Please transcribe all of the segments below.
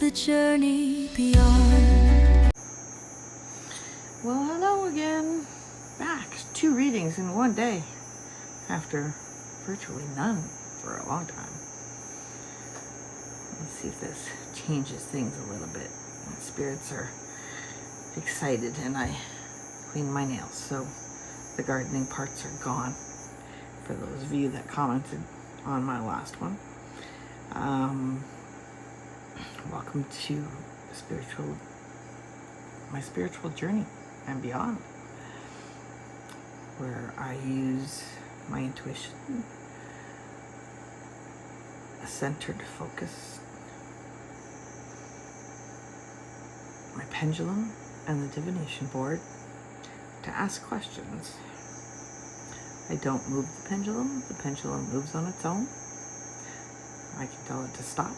the journey beyond. Well, hello again. Back. 2 readings in one day after virtually none for a long time. Let's see if this changes things a little bit. My spirits are excited and I cleaned my nails, so the gardening parts are gone for those of you that commented on my last one. Welcome to my spiritual journey and beyond, where I use my intuition, a centered focus, my pendulum, and the divination board to ask questions. I don't move the pendulum moves on its own. I can tell it to stop,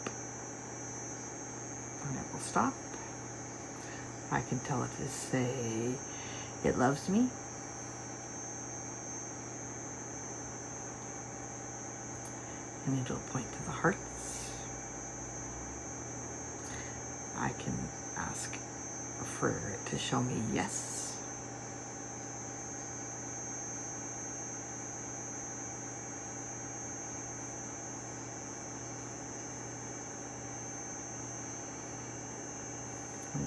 and it will stop. I can tell it to say it loves me, and it'll point to the hearts. I can ask for it to show me yes.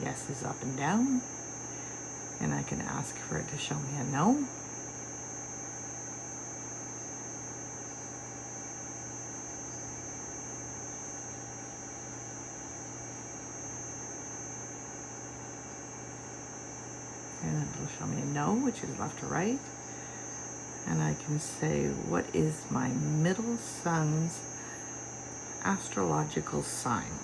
Yes is up and down, and I can ask for it to show me a no. And it will show me a no, which is left to right. And I can say, what is my middle son's astrological sign?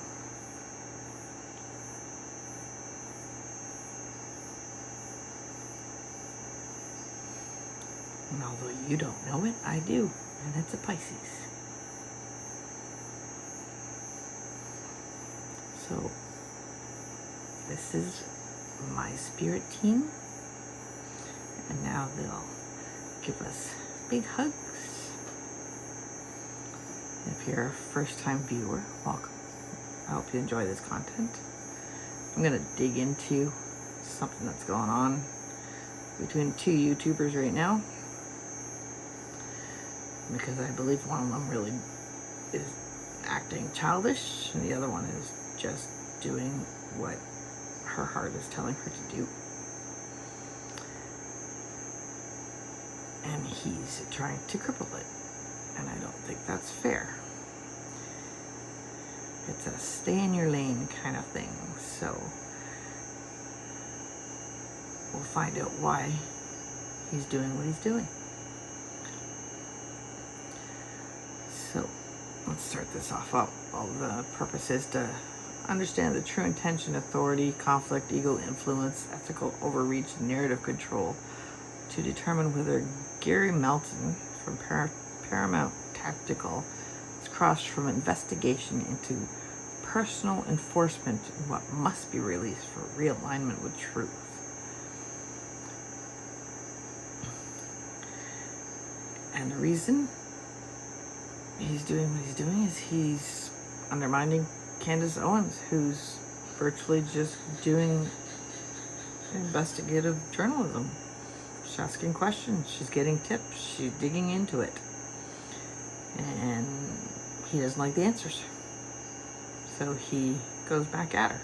And although you don't know it, I do, and it's a Pisces. So this is my spirit team, and now they'll give us big hugs. If you're a first-time viewer, welcome. I hope you enjoy this content. I'm gonna dig into something that's going on between 2 YouTubers right now, because I believe one of them really is acting childish and the other one is just doing what her heart is telling her to do. And he's trying to cripple it, and I don't think that's fair. It's a stay in your lane kind of thing, so we'll find out why he's doing what he's doing. So let's start this off up. Well, the purpose is to understand the true intention, authority, conflict, ego influence, ethical overreach, narrative control, to determine whether Gary Melton from Paramount Tactical is crossed from investigation into personal enforcement in what must be released for realignment with truth. And the reason he's doing what he's doing is he's undermining Candace Owens, who's virtually just doing investigative journalism. She's asking questions, she's getting tips, she's digging into it. And he doesn't like the answers. So he goes back at her,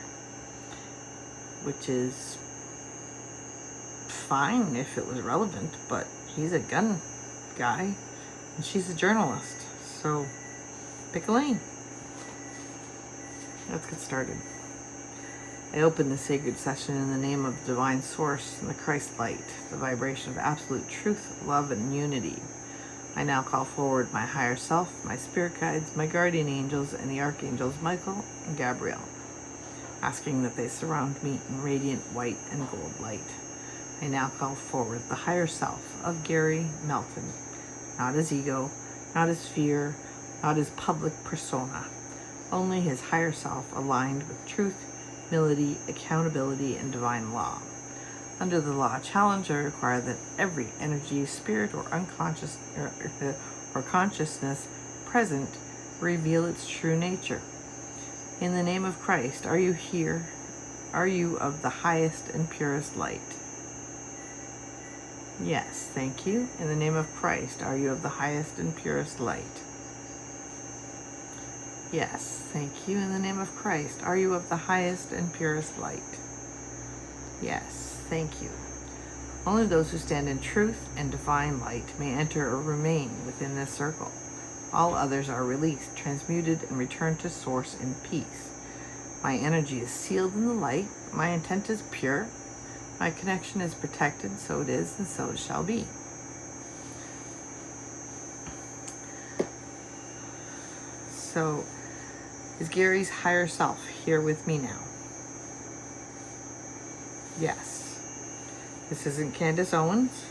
which is fine if it was relevant, but he's a gun guy and she's a journalist. So pick a lane. Let's get started. I open the sacred session in the name of the divine source and the Christ light, the vibration of absolute truth, love, and unity. I now call forward my higher self, my spirit guides, my guardian angels, and the archangels Michael and Gabriel, asking that they surround me in radiant white and gold light. I now call forward the higher self of Gary Melton, not his ego, not his fear, not his public persona, only his higher self aligned with truth, humility, accountability, and divine law. Under the law challenge, I require that every energy, spirit, or unconscious or consciousness present reveal its true nature. In the name of Christ, are you here? Are you of the highest and purest light? Yes, thank you. In the name of Christ, are you of the highest and purest light? Yes, thank you. In the name of Christ, are you of the highest and purest light? Yes, thank you. Only those who stand in truth and divine light may enter or remain within this circle. All others are released, transmuted, and returned to source in peace. My energy is sealed in the light. My intent is pure. My connection is protected, so it is, and so it shall be. So, is Gary's higher self here with me now? Yes. This isn't Candace Owens.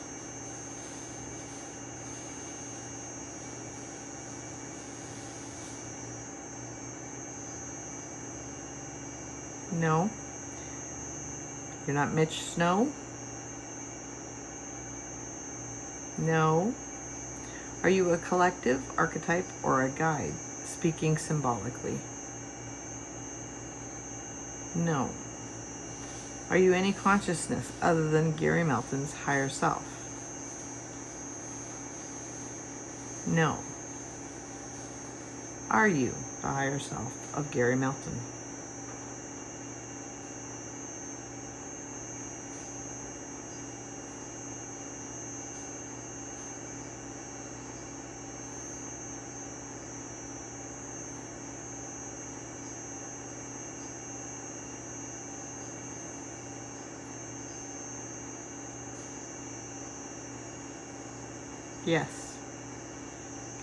No. You're not Mitch Snow? No. Are you a collective, archetype, or a guide, speaking symbolically? No. Are you any consciousness other than Gary Melton's higher self? No. Are you the higher self of Gary Melton? Yes.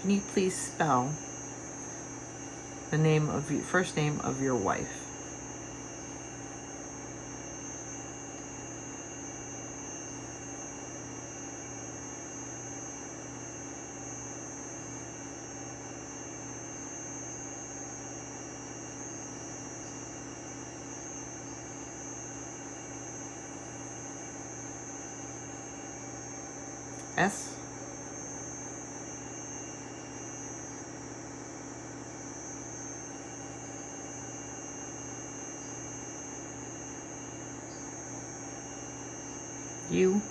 Can you please spell the name of your first name of your wife? S? U?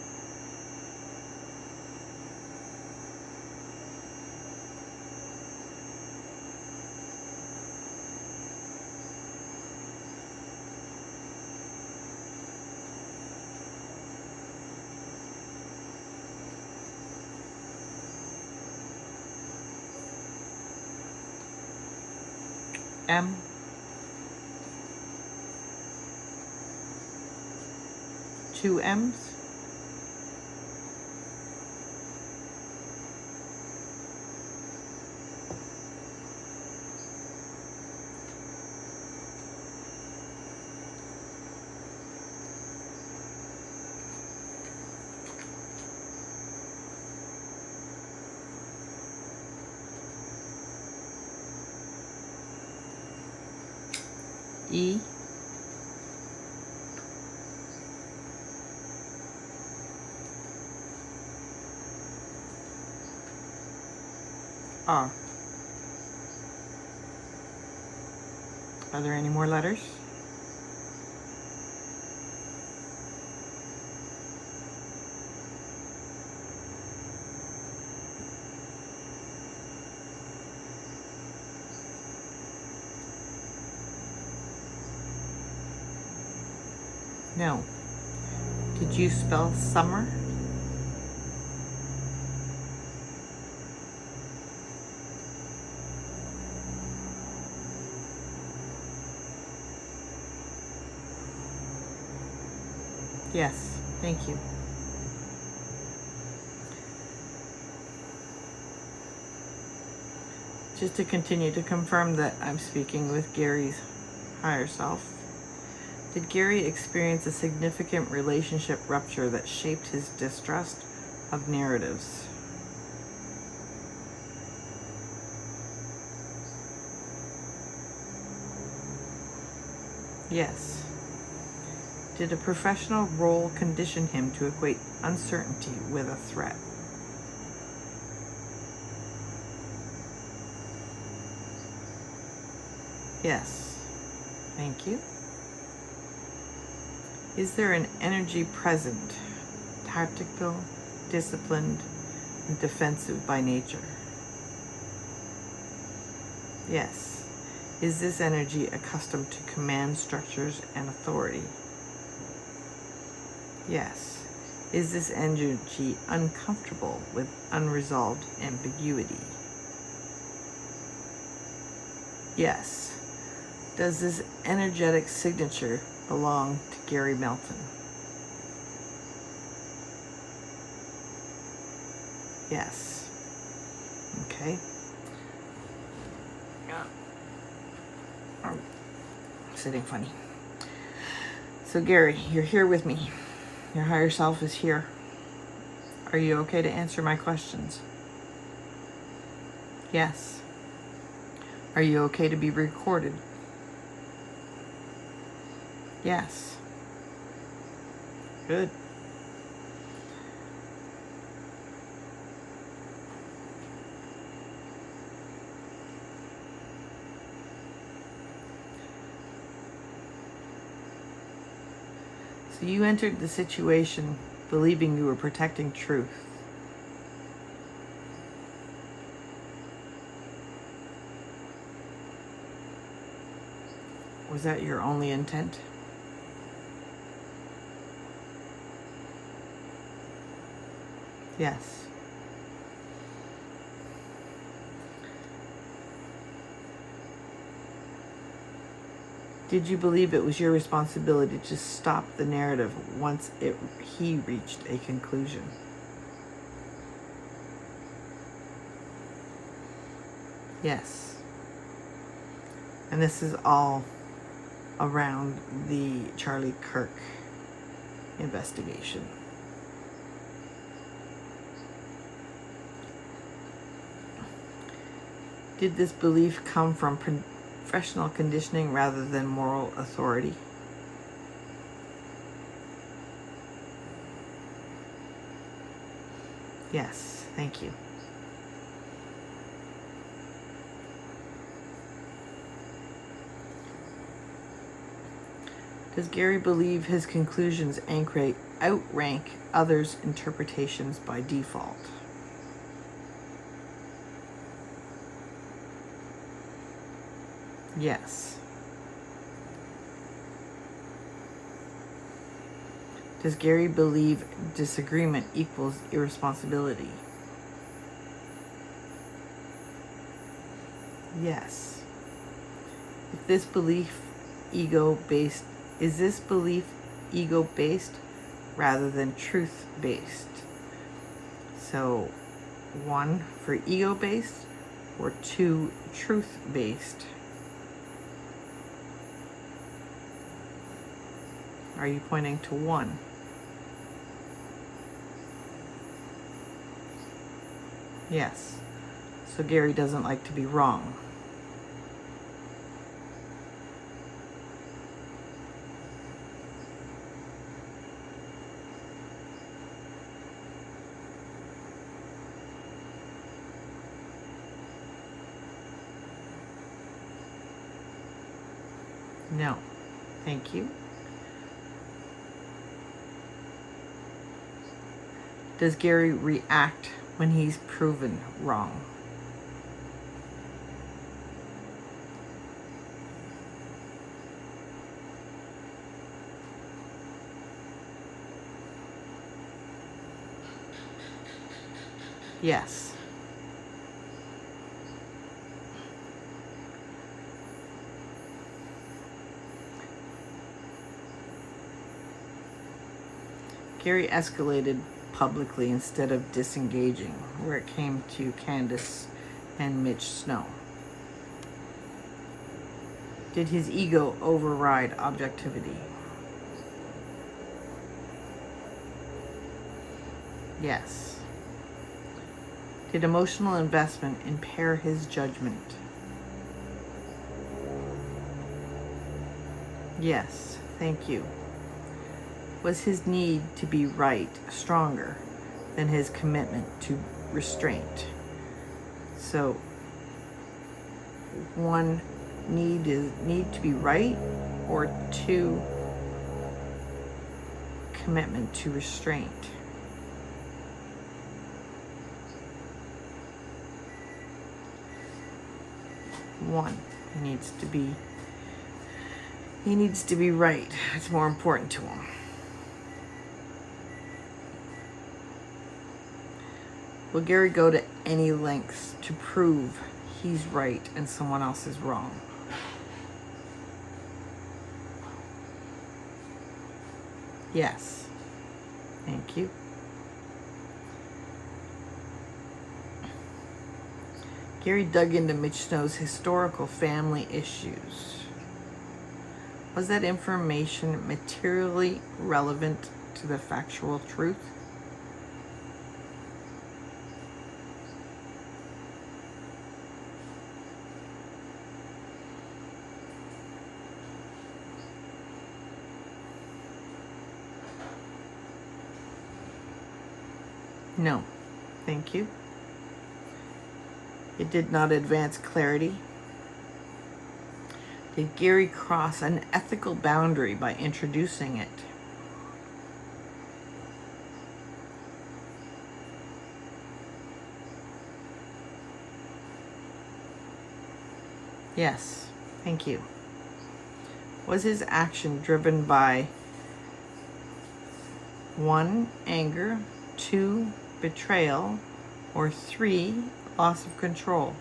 M? Two M's? E? R? Are there any more letters? No. Did you spell summer? Yes, thank you. Just to continue to confirm that I'm speaking with Gary's higher self. Did Gary experience a significant relationship rupture that shaped his distrust of narratives? Yes. Did a professional role condition him to equate uncertainty with a threat? Yes. Thank you. Is there an energy present, tactical, disciplined, and defensive by nature? Yes. Is this energy accustomed to command structures and authority? Yes. Is this energy uncomfortable with unresolved ambiguity? Yes. Does this energetic signature belong to Gary Melton? Yes. Okay. I'm sitting funny. So Gary, you're here with me. Your higher self is here. Are you okay to answer my questions? Yes. Are you okay to be recorded? Yes. Good. So you entered the situation believing you were protecting truth. Was that your only intent? Yes. Did you believe it was your responsibility to stop the narrative once he reached a conclusion? Yes. And this is all around the Charlie Kirk investigation. Did this belief come from professional conditioning rather than moral authority? Yes, thank you. Does Gary believe his conclusions outrank others' interpretations by default? Yes. Does Gary believe disagreement equals irresponsibility? Yes. Is this belief ego-based rather than truth-based? So 1 for ego-based or 2 truth-based? Are you pointing to 1? Yes. So Gary doesn't like to be wrong. No. Thank you. Does Gary react when he's proven wrong? Yes. Gary escalated publicly instead of disengaging, where it came to Candace and Mitch Snow. Did his ego override objectivity? Yes. Did emotional investment impair his judgment? Yes, thank you. Was his need to be right stronger than his commitment to restraint? So 1 need to be right or 2, commitment to restraint. One, he needs to be right. It's more important to him. Will Gary go to any lengths to prove he's right and someone else is wrong? Yes. Thank you. Gary dug into Mitch Snow's historical family issues. Was that information materially relevant to the factual truth? No, thank you. It did not advance clarity. Did Gary cross an ethical boundary by introducing it? Yes, thank you. Was his action driven by 1, anger, 2, betrayal, or 3, loss of control?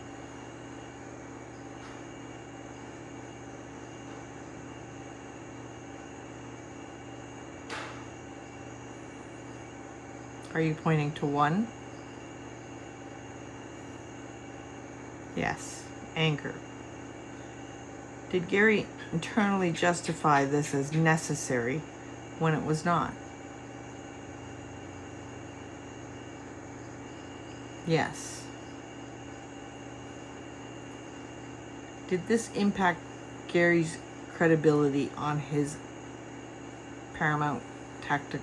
Are you pointing to 1? Yes, anger. Did Gary internally justify this as necessary when it was not? Yes. Did this impact Gary's credibility on his Paramount Tactical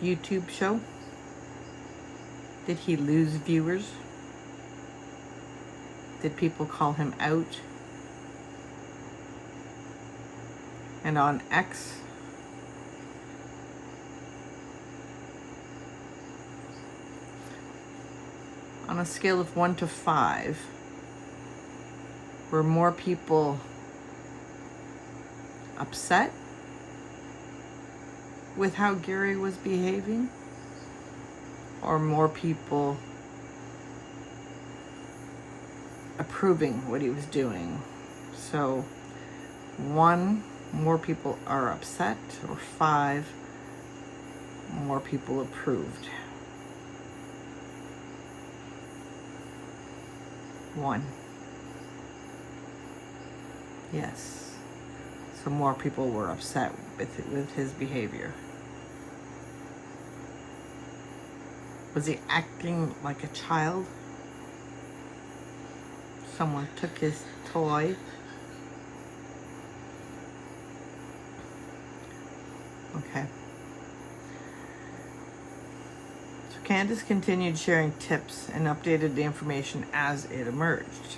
YouTube show? Did he lose viewers? Did people call him out? And on X, on a scale of 1 to 5, were more people upset with how Gary was behaving, or more people approving what he was doing? So 1, more people are upset, or 5, more people approved? 1. Yes. So more people were upset with his behavior. Was he acting like a child? Someone took his toy. Okay. So Candace continued sharing tips and updated the information as it emerged.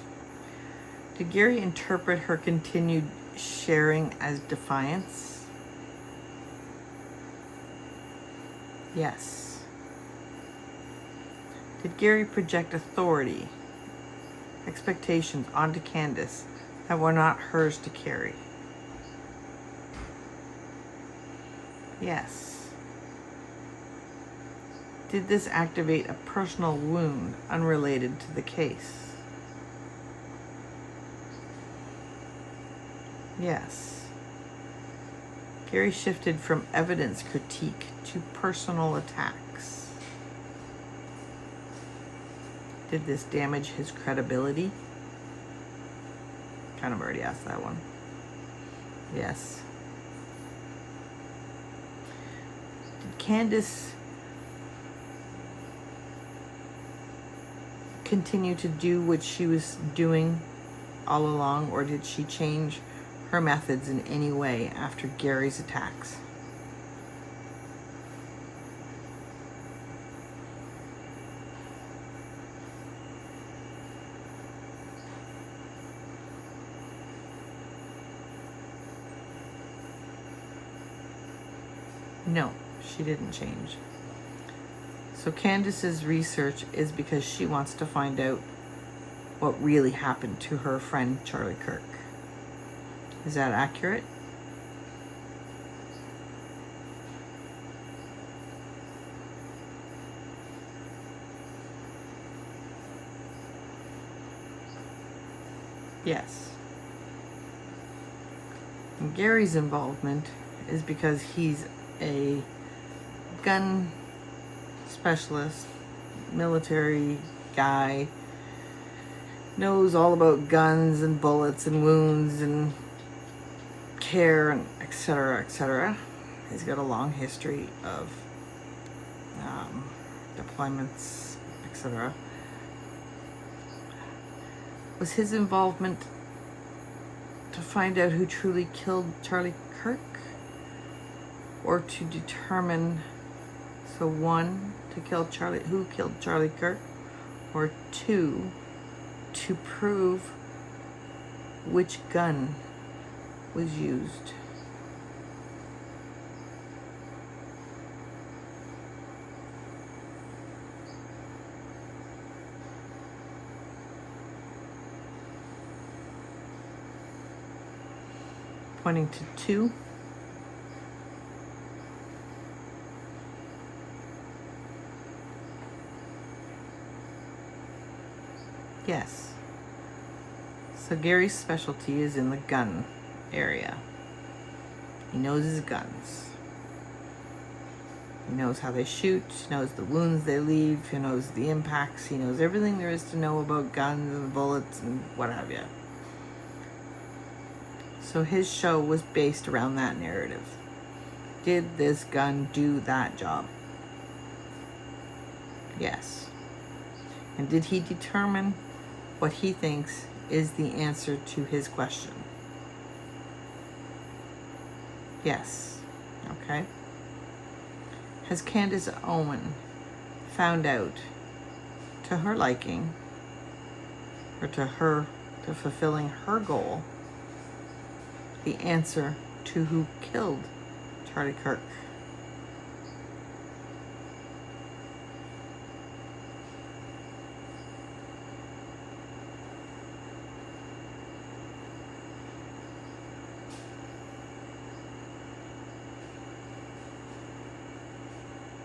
Did Gary interpret her continued sharing as defiance? Yes. Did Gary project authority, expectations onto Candace that were not hers to carry? Yes. Did this activate a personal wound unrelated to the case? Yes. Gary shifted from evidence critique to personal attacks. Did this damage his credibility? Kind of already asked that one. Yes. Did Candace continue to do what she was doing all along, or did she change her methods in any way after Gary's attacks? No, she didn't change. So Candace's research is because she wants to find out what really happened to her friend Charlie Kirk. Is that accurate? Yes. And Gary's involvement is because he's a gun specialist, military guy, knows all about guns and bullets and wounds and care and etc., etc. He's got a long history of deployments, etc. Was his involvement to find out who truly killed Charlie Kirk? Or to determine, so one, to kill Charlie, who killed Charlie Kirk? Or two, to prove which gun was used? Pointing to two. Yes. So Gary's specialty is in the gun area. He knows his guns. He knows how they shoot, he knows the wounds they leave, he knows the impacts, he knows everything there is to know about guns and bullets and what have you. So his show was based around that narrative. Did this gun do that job? Yes. And did he determine what he thinks is the answer to his question? Yes. Okay. Has Candace Owens found out, to her liking, or to fulfilling her goal, the answer to who killed Charlie Kirk?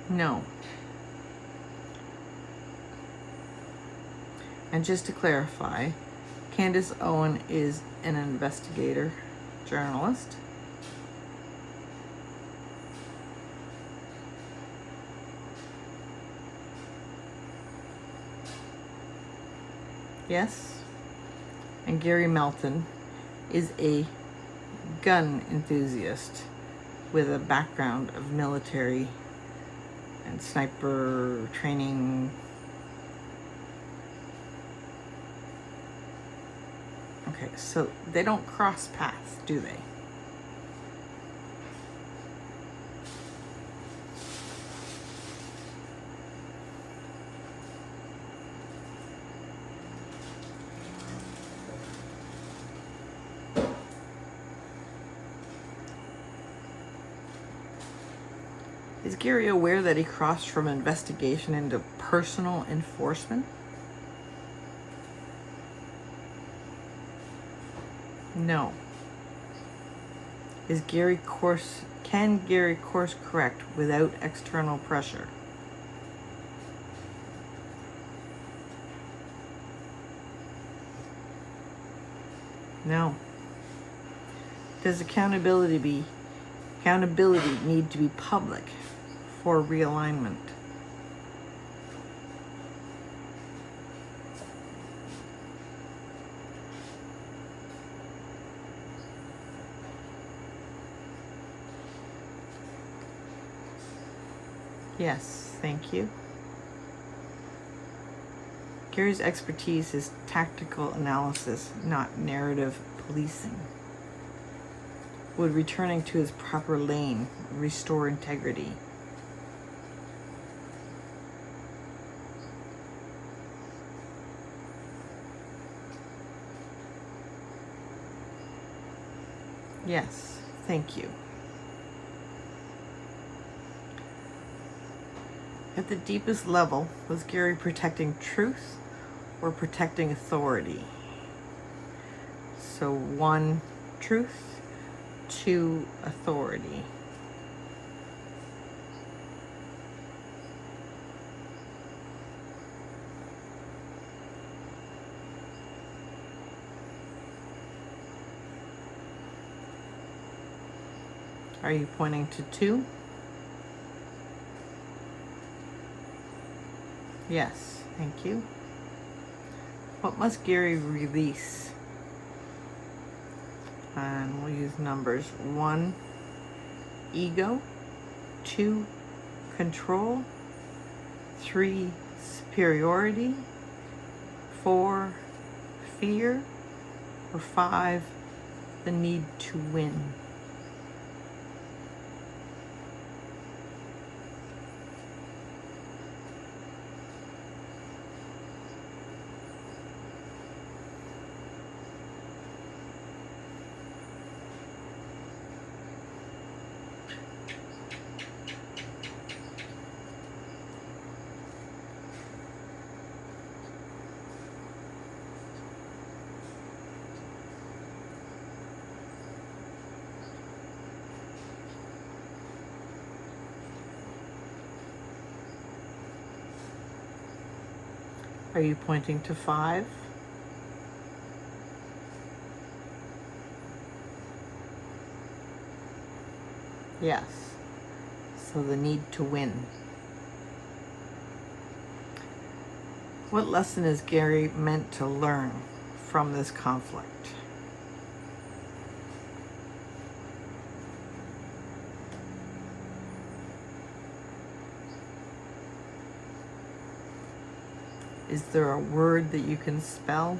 No. And just to clarify, Candace Owens is an investigator journalist. Yes. And Gary Melton is a gun enthusiast with a background of military and sniper training. Okay, so they don't cross paths, do they? Is Gary aware that he crossed from investigation into personal enforcement? No. Can Gary course correct without external pressure? No. Does accountability need to be public for realignment? Yes, thank you. Gary's expertise is tactical analysis, not narrative policing. Would returning to his proper lane restore integrity? Yes, thank you. At the deepest level, was Gary protecting truth or protecting authority? So 1, truth, 2, authority. Are you pointing to 2? Yes, thank you. What must Gary release? And we'll use numbers. 1, ego. 2, control. 3, superiority. 4, fear. Or 5, the need to win. Are you pointing to 5? Yes. So the need to win. What lesson is Gary meant to learn from this conflict? Is there a word that you can spell?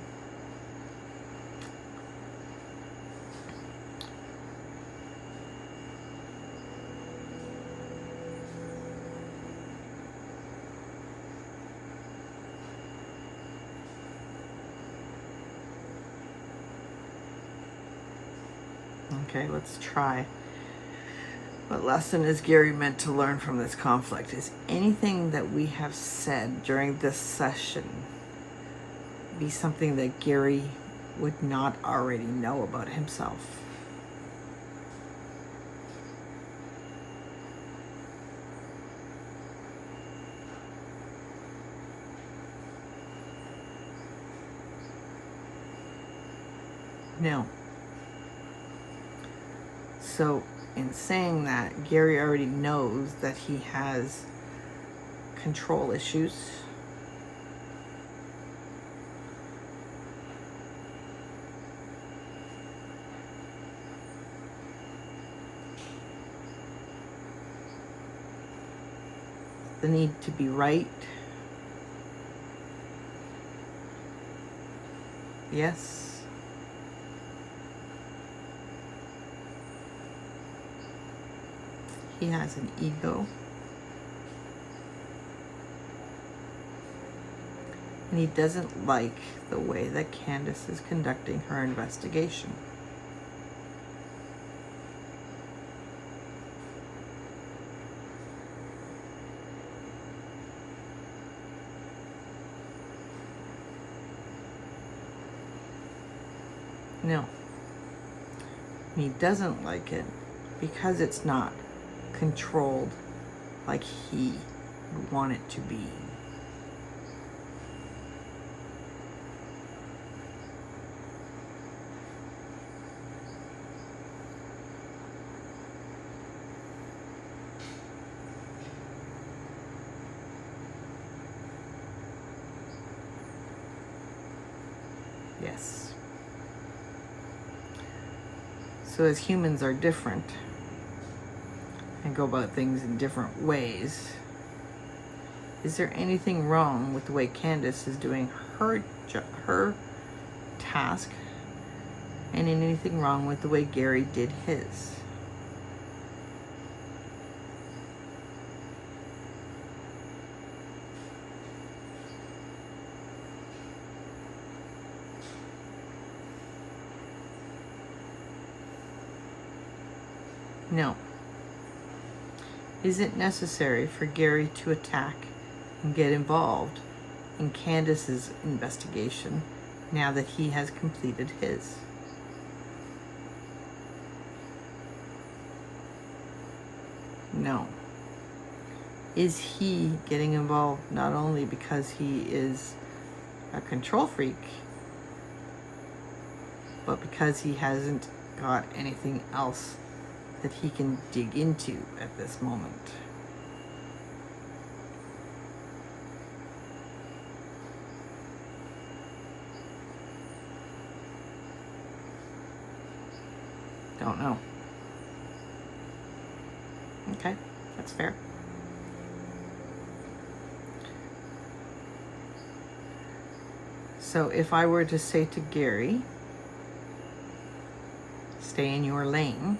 Okay, let's try. What lesson is Gary meant to learn from this conflict? Is anything that we have said during this session be something that Gary would not already know about himself? No. So in saying that, Gary already knows that he has control issues. The need to be right. Yes. He has an ego. And he doesn't like the way that Candace is conducting her investigation. No. And he doesn't like it because it's not controlled like he would want it to be. Yes. So as humans are different and go about things in different ways, is there anything wrong with the way Candace is doing her task, and anything wrong with the way Gary did his? No. Is it necessary for Gary to attack and get involved in Candace's investigation now that he has completed his? No. Is he getting involved not only because he is a control freak, but because he hasn't got anything else that he can dig into at this moment? Don't know. Okay, that's fair. So if I were to say to Gary, stay in your lane,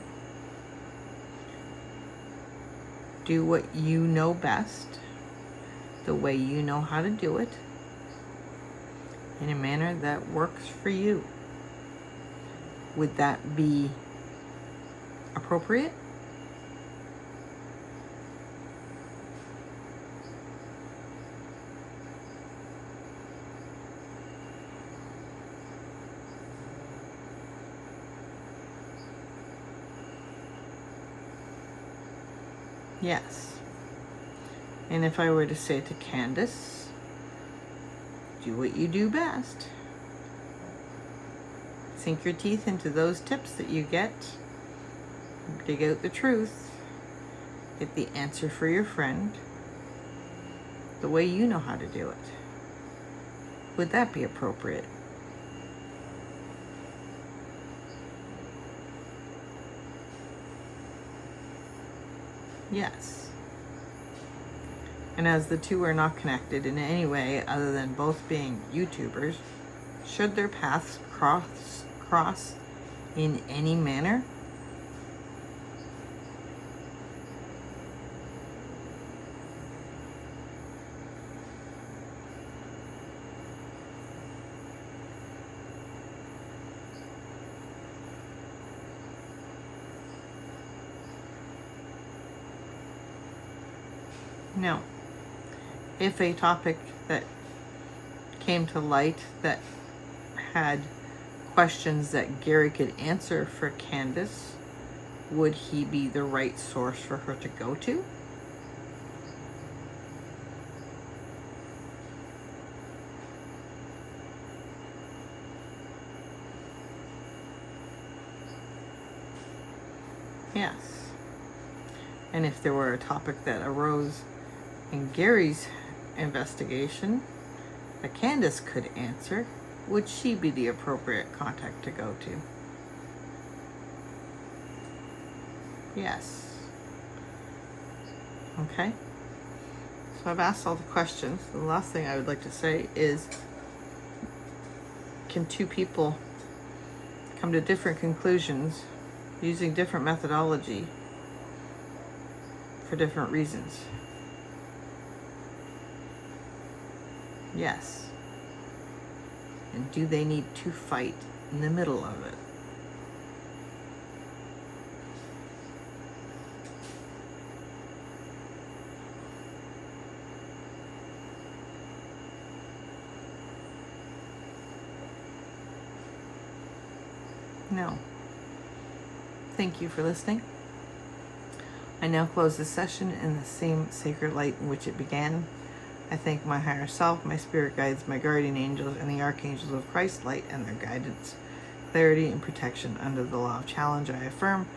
do what you know best, the way you know how to do it, in a manner that works for you, would that be appropriate? Yes. And if I were to say to Candace, do what you do best. Sink your teeth into those tips that you get. Dig out the truth. Get the answer for your friend. The way you know how to do it. Would that be appropriate? Yes. And as the two are not connected in any way other than both being YouTubers, should their paths cross in any manner? No. If a topic that came to light that had questions that Gary could answer for Candace, would he be the right source for her to go to? Yes. And if there were a topic that arose in Gary's investigation that Candace could answer, would she be the appropriate contact to go to? Yes. Okay. So I've asked all the questions. The last thing I would like to say is, can two people come to different conclusions using different methodology for different reasons? Yes. And do they need to fight in the middle of it? No. Thank you for listening. I now close this session in the same sacred light in which it began. I thank my higher self, my spirit guides, my guardian angels, and the archangels of Christ's light and their guidance, clarity, and protection under the law of challenge. I affirm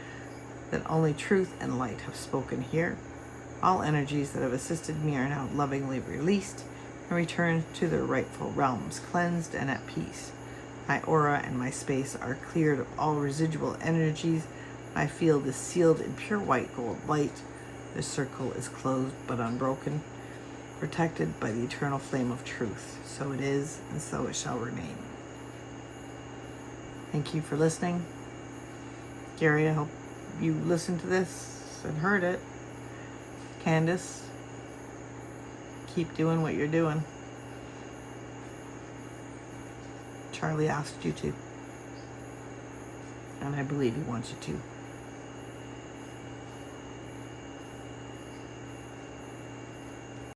that only truth and light have spoken here. All energies that have assisted me are now lovingly released and returned to their rightful realms, cleansed and at peace. My aura and my space are cleared of all residual energies. My field is sealed in pure white gold light. The circle is closed but unbroken, protected by the eternal flame of truth. So it is, and so it shall remain. Thank you for listening. Gary, I hope you listened to this and heard it. Candace, keep doing what you're doing. Charlie asked you to, and I believe he wants you to.